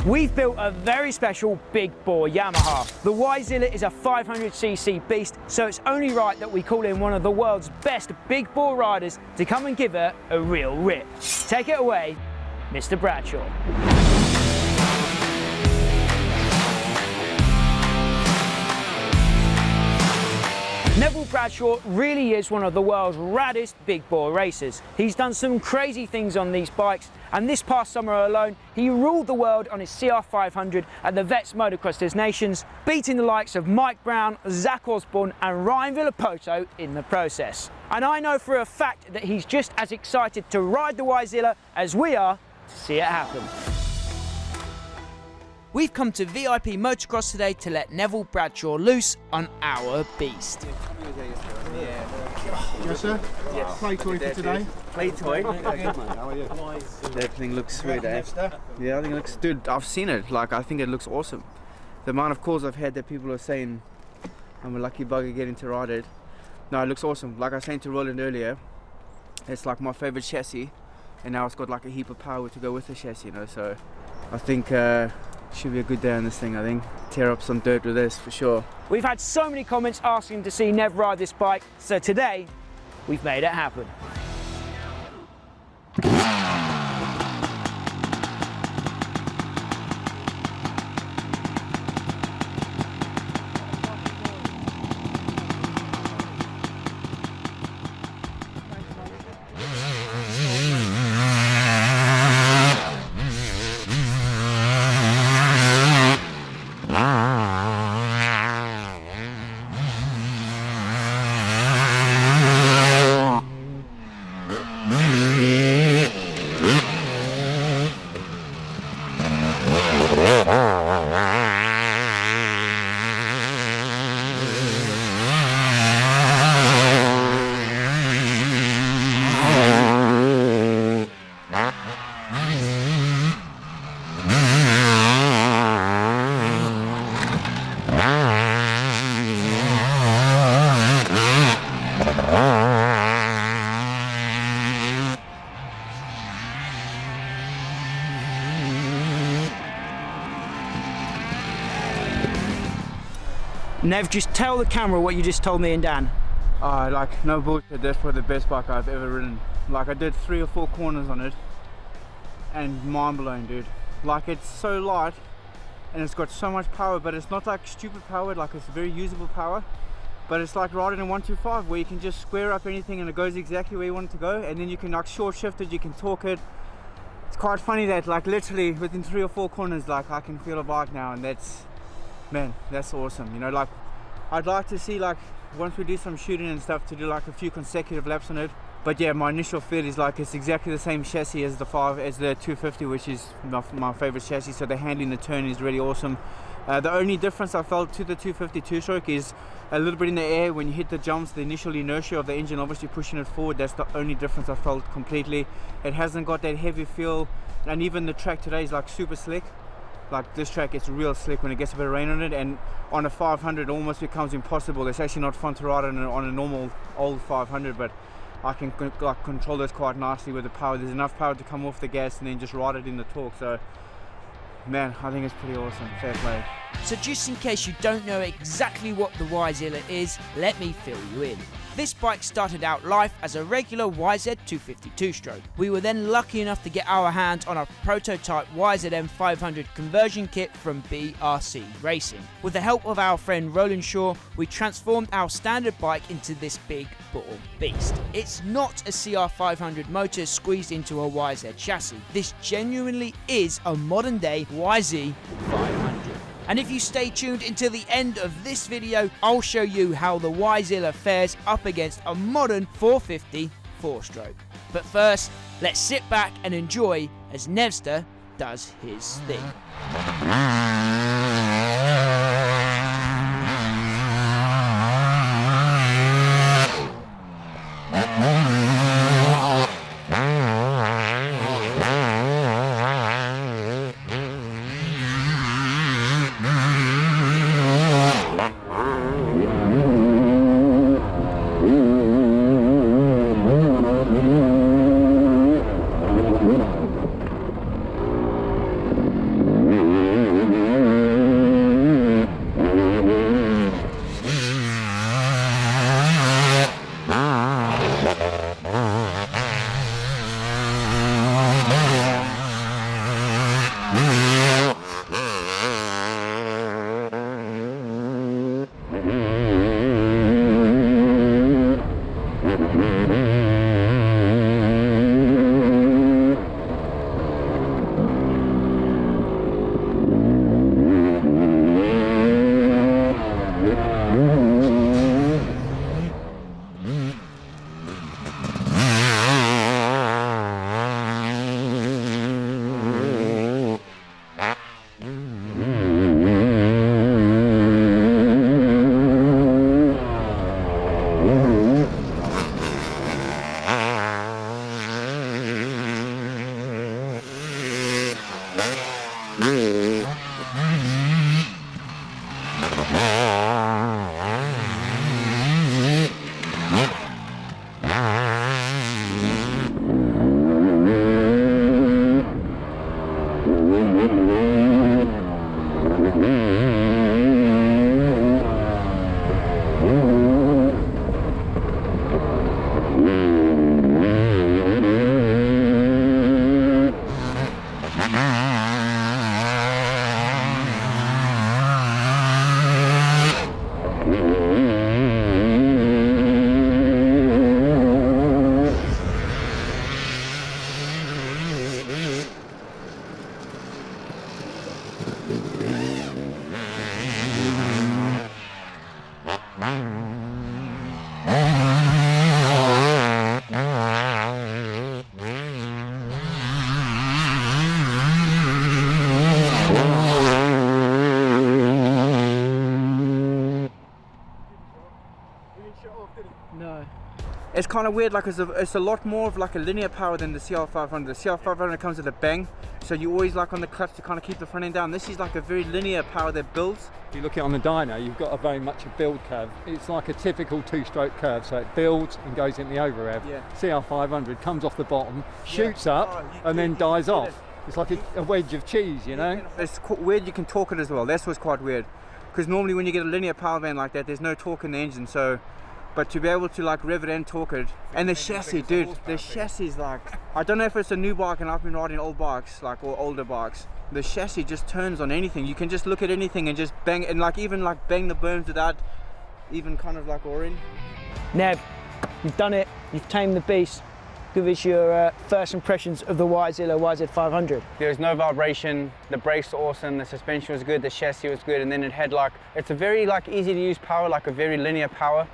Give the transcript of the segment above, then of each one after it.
We've built a very special big bore Yamaha. The YZilla is a 500cc beast, so it's only right that we call in one of the world's best big bore riders to come and give it a real rip. Take it away, Mr. Bradshaw. Neville Bradshaw really is one of the world's raddest big bore racers. He's done some crazy things on these bikes, and this past summer alone, he ruled the world on his CR500 at the Vets Motocross des Nations, beating the likes of Mike Brown, Zach Osborne and Ryan Villapoto in the process. And I know for a fact that he's just as excited to ride the YZilla as we are to see it happen. We've come to VIP Motocross today to let Neville Bradshaw loose on our beast. Yes, sir? Yes. Play toy for today? Play toy? How are you? Everything looks sweet, eh? Yeah, I think it looks, dude, I've seen it. Like, I think it looks awesome. The amount of calls I've had that people are saying I'm a lucky bugger getting to ride it. No, it looks awesome. Like I was saying to Roland earlier, it's like my favorite chassis, and now it's got like a heap of power to go with the chassis, you know, so I think should be a good day on this thing, I think. Tear up some dirt with this, for sure. We've had so many comments asking to see Nev ride this bike, so today, we've made it happen. Nev, just tell the camera what you just told me and Dan. Like, no bullshit, that's probably the best bike I've ever ridden. Like, I did 3 or 4 corners on it, and mind blowing, dude. Like, it's so light, and it's got so much power, but it's not like stupid power, like it's very usable power. But it's like riding a 125 where you can just square up anything and it goes exactly where you want it to go, and then you can like short shift it, you can torque it. It's quite funny that like literally within 3 or 4 corners, like I can feel a bike now, and that's, man, that's awesome. You know, like I'd like to see, like once we do some shooting and stuff, to do like a few consecutive laps on it. But yeah, my initial feel is like it's exactly the same chassis as the 250, which is my favorite chassis. So the handling, the turn is really awesome. The only difference I felt to the 250 two-stroke is a little bit in the air when you hit the jumps, the initial inertia of the engine obviously pushing it forward. That's the only difference I felt completely. It hasn't got that heavy feel, and even the track today is like super slick. Like this track, it's real slick when it gets a bit of rain on it, and on a 500 it almost becomes impossible. It's actually not fun to ride on a normal old 500, but I can like control this quite nicely with the power. There's enough power to come off the gas and then just ride it in the torque. So man, I think it's pretty awesome. Fair play. So just in case you don't know exactly what the YZilla is, let me fill you in. This bike started out life as a regular YZ250 two-stroke. We were then lucky enough to get our hands on a prototype YZM500 conversion kit from BRC Racing. With the help of our friend Roland, we transformed our standard bike into this big bore beast. It's not a CR500 motor squeezed into a YZ chassis. This genuinely is a modern day YZ500. And if you stay tuned until the end of this video, I'll show you how the YZilla fares up against a modern 450 4-stroke. But first, let's sit back and enjoy as Nevster does his thing. No. It's kind of weird, like it's a lot more of like a linear power than the CR500. The CR500 comes with a bang, so you always like on the clutch to kind of keep the front end down. This is like a very linear power that builds. If you look at it on the dyno, you've got a very much a build curve. It's like a typical two-stroke curve, so it builds and goes in the over rev. Yeah. CR500 comes off the bottom, shoots up, and then dies off. It's like a wedge of cheese, you know? It's weird you can torque it as well. That's what's quite weird. Because normally when you get a linear power band like that, there's no torque in the engine, so... But to be able to like rev it and torque it, and the chassis, dude, the chassis is like, I don't know if it's a new bike, and I've been riding old bikes, like, or older bikes. The chassis just turns on anything. You can just look at anything and just bang, and like even like bang the berms without even kind of like oaring. Nev, you've done it, you've tamed the beast. Give us your first impressions of the YZilla YZ500. There was no vibration, the brakes were awesome, the suspension was good, the chassis was good, and then it had like, it's a very like easy to use power, like a very linear power.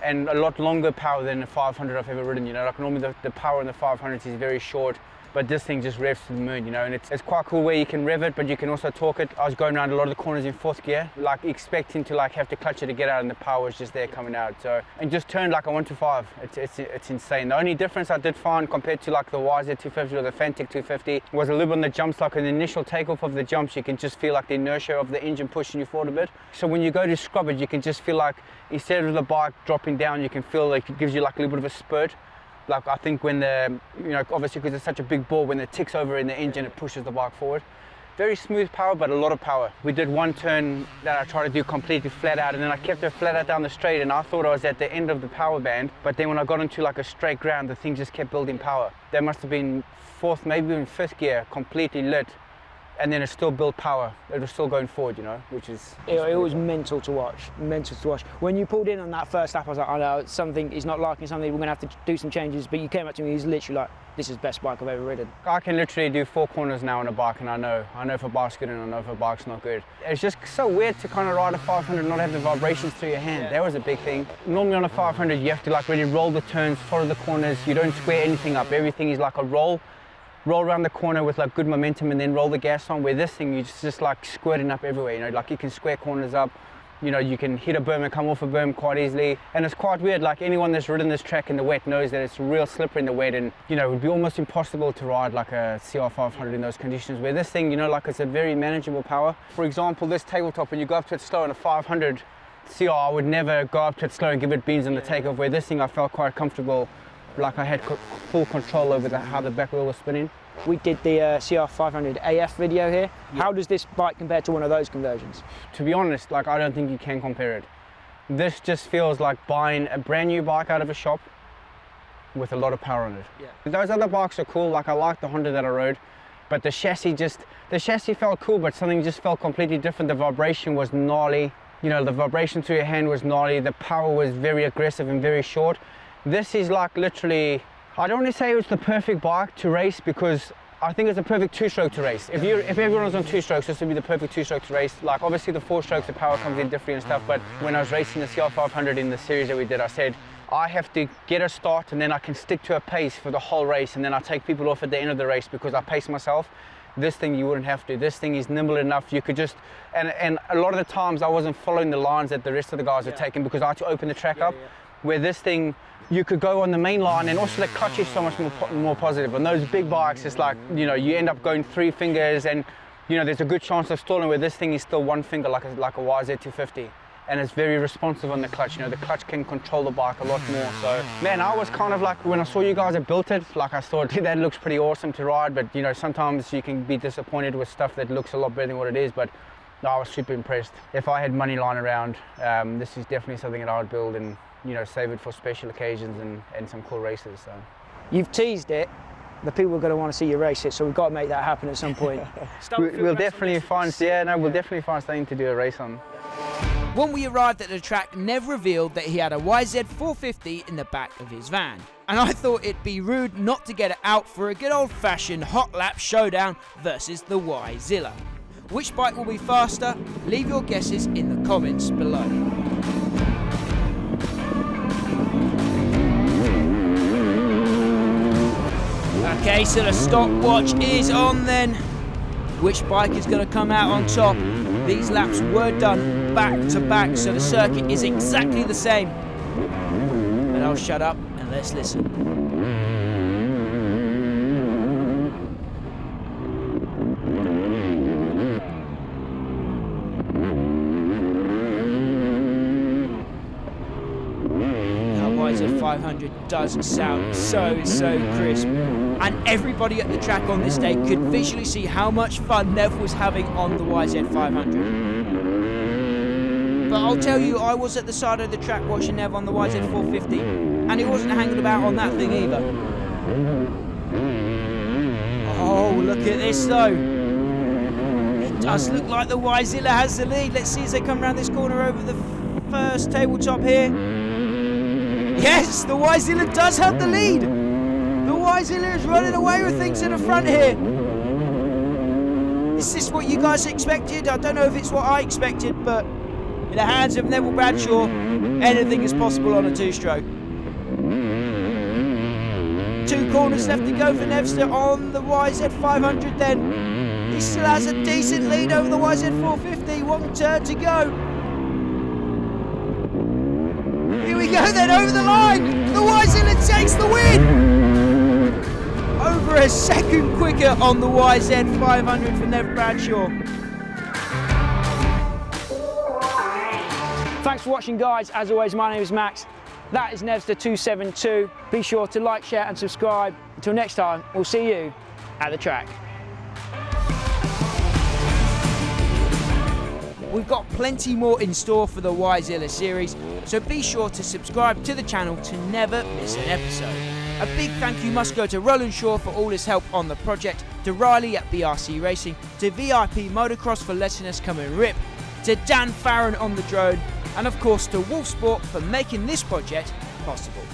And a lot longer power than the 500 I've ever ridden, you know, like normally the power in the 500s is very short, but this thing just revs to the moon, you know, and it's quite cool where you can rev it, but you can also torque it. I was going around a lot of the corners in 4th gear, like expecting to like have to clutch it to get out, and the power was just there coming out. So, and just turned like a 1 to 5. It's insane. The only difference I did find compared to like the YZ250 or the Fantic 250 was a little bit on the jumps. Like in the initial takeoff of the jumps, you can just feel like the inertia of the engine pushing you forward a bit. So when you go to scrub it, you can just feel like instead of the bike dropping down, you can feel like it gives you like a little bit of a spurt. Like I think when the, you know, obviously because it's such a big ball, when it ticks over in the engine, it pushes the bike forward. Very smooth power, but a lot of power. We did one turn that I tried to do completely flat out, and then I kept it flat out down the straight, and I thought I was at the end of the power band, but then when I got into like a straight ground, the thing just kept building power. That must have been 4th, maybe even 5th gear, completely lit. And then it still built power. It was still going forward, you know, which is... It was mental to watch, mental to watch. When you pulled in on that first lap, I was like, I know, something, he's not liking something, we're gonna have to do some changes, but you came up to me, he's literally like, this is the best bike I've ever ridden. I can literally do 4 corners now on a bike, and I know if a bike's good and I know if a bike's not good. It's just so weird to kind of ride a 500 and not have the vibrations through your hand. That was a big thing. Normally on a 500, you have to like really roll the turns, follow the corners, you don't square anything up. Everything is like a roll around the corner with like good momentum and then roll the gas on, where this thing you just like squirting up everywhere, you know, like you can square corners up, you know, you can hit a berm and come off a berm quite easily. And it's quite weird, like anyone that's ridden this track in the wet knows that it's real slippery in the wet, and you know, it would be almost impossible to ride like a CR500 in those conditions, where this thing, you know, like it's a very manageable power. For example, this tabletop, when you go up to it slow in a 500 CR, I would never go up to it slow and give it beans in the takeoff, where this thing I felt quite comfortable. Like I had full control over how the back wheel was spinning. We did the CR500 AF video here. Yeah. How does this bike compare to one of those conversions? To be honest, like I don't think you can compare it. This just feels like buying a brand new bike out of a shop with a lot of power on it. Yeah. Those other bikes are cool, like I like the Honda that I rode, but the chassis felt cool, but something just felt completely different. The vibration was gnarly. You know, the vibration through your hand was gnarly. The power was very aggressive and very short. This is like literally, I don't want to say it was the perfect bike to race, because I think it's a perfect 2-stroke to race. If everyone was on 2 strokes, this would be the perfect 2-stroke to race. Like obviously the 4 strokes, the power comes in differently and stuff, but when I was racing the CR500 in the series that we did, I said, I have to get a start and then I can stick to a pace for the whole race, and then I take people off at the end of the race because I pace myself. This thing you wouldn't have to. This thing is nimble enough. You could just, and a lot of the times I wasn't following the lines that the rest of the guys were taking because I had to open the track up, where this thing, you could go on the main line, and also the clutch is so much more positive. On those big bikes, it's like, you know, you end up going 3 fingers, and you know, there's a good chance of stalling, where this thing is still one finger like a YZ250. And it's very responsive on the clutch. You know, the clutch can control the bike a lot more. So, man, I was kind of like, when I saw you guys had built it, like I thought, that looks pretty awesome to ride. But, you know, sometimes you can be disappointed with stuff that looks a lot better than what it is. But no, I was super impressed. If I had money lying around, this is definitely something that I would build and, you know, save it for special occasions and some cool races. So. You've teased it. The people are going to want to see you race it, so we've got to make that happen at some point. We'll definitely find, we'll definitely find something to do a race on. When we arrived at the track, Nev revealed that he had a YZ450 in the back of his van. And I thought it'd be rude not to get it out for a good old-fashioned hot lap showdown versus the YZilla. Which bike will be faster? Leave your guesses in the comments below. Okay, so the stopwatch is on then. Which bike is going to come out on top? These laps were done back to back, so the circuit is exactly the same. But I'll shut up and let's listen. YZ500 does sound so crisp, and everybody at the track on this day could visually see how much fun Nev was having on the YZ500. But I'll tell you, I was at the side of the track watching Nev on the YZ450, and he wasn't hanging about on that thing either. Oh, look at this though. It does look like the YZilla has the lead. Let's see as they come around this corner over the first tabletop here. Yes, the YZilla does have the lead. The YZilla is running away with things in the front here. Is this what you guys expected? I don't know if it's what I expected, but in the hands of Neville Bradshaw, anything is possible on a two-stroke. 2 corners left to go for Nevster on the YZ500 then. He still has a decent lead over the YZ450. 1 turn to go. Here we go then, over the line. The YZilla takes the win. Over a second quicker on the YZ500 for Neville Bradshaw. Thanks for watching, guys. As always, my name is Max. That is Nevster272. Be sure to like, share and subscribe. Until next time, we'll see you at the track. We've got plenty more in store for the YZilla series, so be sure to subscribe to the channel to never miss an episode. A big thank you must go to Roland for all his help on the project, to Riley at BRC Racing, to VIP Motocross for letting us come and rip, to Dan Farren on the drone, and of course to Wolf Sport for making this project possible.